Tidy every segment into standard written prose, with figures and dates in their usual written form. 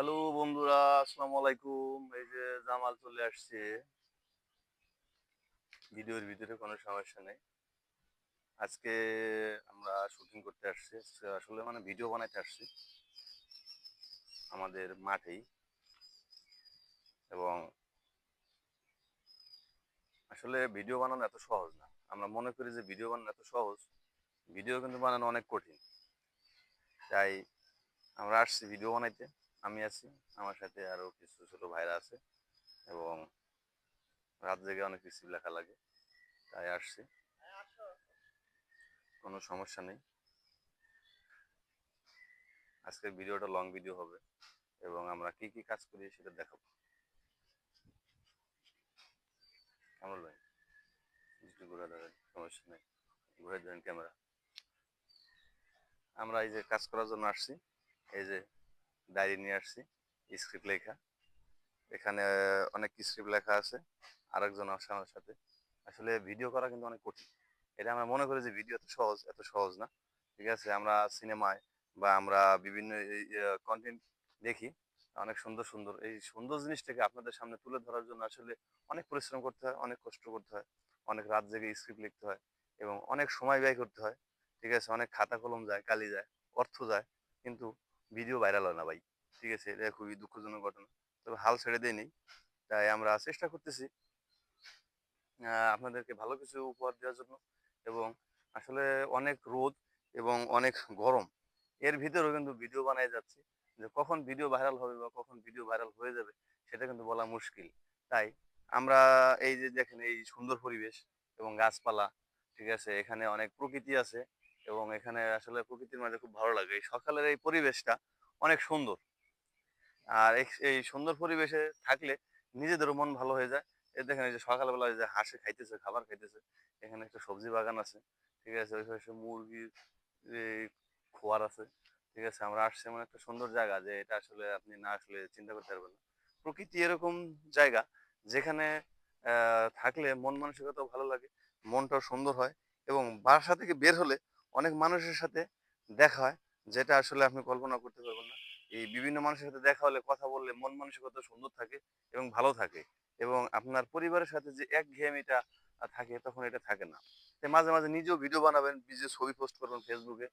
Hello বন্ধুরা, আসসালামু আলাইকুম। এই যে জামাল চলে আসছে। ভিডিওর ভিতরে কোনো সমস্যা নেই। আজকে আমরা শুটিং করতে আসছি, আসলে মানে ভিডিও বানাইতে আসছি আমাদের মাঠেই। এবং আসলে ভিডিও বানানো এত সহজ না। আমরা মনে করি যে ভিডিও বানানো এত সহজ, ভিডিও কিন্তু বানানো অনেক কঠিন। তাই আমরা আসছি ভিডিও বানাইতে। আমি আছি, আমার সাথে আরো কিছু ছোট ভাইরা আছে। এবং রাত জেগে অনেক কিছু লেখা লাগে, তাই আসছি। কোনো সমস্যা নেই। আজকের ভিডিওটা লং ভিডিও হবে এবং আমরা কি কি কাজ করি সেটা দেখাবো। কেমন ভাই? একটু ঘুরে ধরেন, সমস্যা নেই, ঘুরে ধরেন ক্যামেরা। আমরা এই যে কাজ করার জন্য আসছি, এই যে ডায়েরি নিয়ে আসছি, স্ক্রিপ্ট লেখা। এখানে অনেক স্ক্রিপ্ট লেখা আছে, আরেকজন আছে আমার সাথে। আসলে ভিডিও করা কিন্তু অনেক কঠিন। এটা আমরা মনে করি যে ভিডিও এত সহজ না। ঠিক আছে, আমরা সিনেমায় বা আমরা বিভিন্ন কন্টেন্ট দেখি, অনেক সুন্দর সুন্দর এই সুন্দর জিনিসটাকে আপনাদের সামনে তুলে ধরার জন্য আসলে অনেক পরিশ্রম করতে হয়, অনেক কষ্ট করতে হয়, অনেক রাত জেগে স্ক্রিপ্ট লিখতে হয় এবং অনেক সময় ব্যয় করতে হয়। ঠিক আছে, অনেক খাতা কলম যায়, কালি যায়, অর্থ যায়, কিন্তু ভিডিও ভাইরাল হয় না ভাই। ঠিক আছে, এটা খুবই দুঃখজনক ঘটনা। তবে হাল ছেড়ে দেয়নি। তাই আমরা চেষ্টা করতেছি আপনাদেরকে ভালো কিছু উপহার দেওয়ার জন্য। এবং আসলে অনেক রোদ এবং অনেক গরম, এর ভিতরেও কিন্তু ভিডিও বানায় যাচ্ছি। যে কখন ভিডিও ভাইরাল হবে বা কখন ভিডিও ভাইরাল হয়ে যাবে সেটা কিন্তু বলা মুশকিল। তাই আমরা এই যে দেখেন এই সুন্দর পরিবেশ এবং গাছপালা, ঠিক আছে, এখানে অনেক প্রকৃতি আছে এবং এখানে আসলে প্রকৃতির মাঝে খুব ভালো লাগে। এই সকালের এই পরিবেশটা অনেক সুন্দর। আর এই সুন্দর পরিবেশে থাকলে নিজেদেরও মন ভালো হয়ে যায়। এই দেখেন এই যে সকালবেলা এই যে হাঁসে খাইতেছে, খাবার খাইতেছে। এখানে একটা সবজি বাগান আছে। ঠিক আছে, ওই পাশে মুরগির এই খোয়ার আছে। ঠিক আছে, আমরা আসছি এমন একটা সুন্দর জায়গা যে এটা আসলে আপনি না আসলে চিন্তা করতে পারবেন না। প্রকৃতি এরকম জায়গা যেখানে থাকলে মন মানসিকতাও ভালো লাগে, মনটাও সুন্দর হয় এবং বাসা থেকে বের হলে অনেক মানুষের সাথে দেখা হয়, যেটা আসলে আপনি কল্পনা করতে পারবেন না। এই বিভিন্ন মানুষের সাথে দেখা হলে, কথা বললে মন মানসিকতা সুন্দর থাকে এবং ভালো থাকে। এবং আপনার পরিবারের সাথে যে একঘেয়েমিটা থাকে তখন এটা থাকে না। তাই মাঝে মাঝে নিজেও ভিডিও বানাবেন, নিজে ছবি পোস্ট করবেন ফেসবুকে।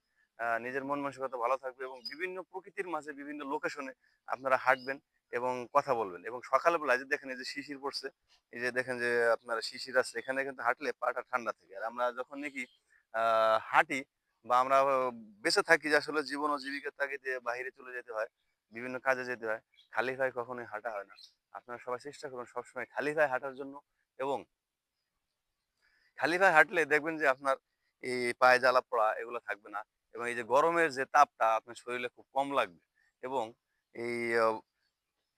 নিজের মন মানসিকতা ভালো থাকবে এবং বিভিন্ন প্রকৃতির মাঝে বিভিন্ন লোকেশনে আপনারা হাঁটবেন এবং কথা বলবেন। এবং সকালবেলা যে দেখেন এই যে শিশির পড়ছে, এই যে দেখেন যে আপনার শিশির আছে, এখানে কিন্তু হাঁটলে পাটা ঠান্ডা থাকে। আর আমরা যখন নাকি হাঁটি বা আমরা বেঁচে থাকি, যে আসলে জীবন ও জীবিকার তাগিদে বাহিরে চলে যেতে হয়, বিভিন্ন কাজে যেতে হয়, খালি পায়ে কখনোই হাঁটা হয় না। আপনারা সবাই চেষ্টা করুন সবসময় খালি পায়ে হাঁটার জন্য। এবং খালি পায়ে হাঁটলে দেখবেন যে আপনার এই পায়ে জ্বালা পোড়া এগুলো থাকবে না এবং এই যে গরমের যে তাপটা আপনার শরীরে খুব কম লাগবে। এবং এই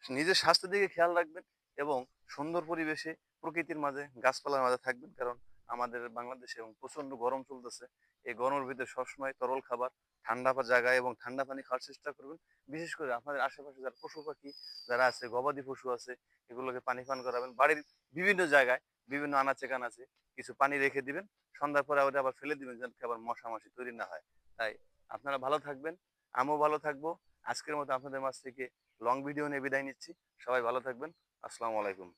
নিজের স্বাস্থ্যের দিকে খেয়াল রাখবেন এবং সুন্দর পরিবেশে প্রকৃতির মাঝে গাছপালার মাঝে থাকবেন। কারণ আমাদের বাংলাদেশে এবং প্রচন্ড গরম চলতেছে। এই গরমের ভিতরে সবসময় তরল খাবার, ঠান্ডা জায়গায় এবং ঠান্ডা পানি খাওয়ার চেষ্টা করবেন। বিশেষ করে আপনাদের আশেপাশে যারা পশু পাখি যারা আছে, গবাদি পশু আছে, এগুলোকে পানি পান করাবেন। বাড়ির বিভিন্ন জায়গায় বিভিন্ন আনাচে কানাচে কিছু পানি রেখে দিবেন। সন্ধ্যার পরে ওটা আবার ফেলে দিবেন, যেন আবার মশা মাছি তৈরি না হয়। তাই আপনারা ভালো থাকবেন, আমিও ভালো থাকবো। আজকের মতো আপনাদের মাঝ থেকে লং ভিডিও নিয়ে বিদায় নিচ্ছি। সবাই ভালো থাকবেন। আসসালামু আলাইকুম।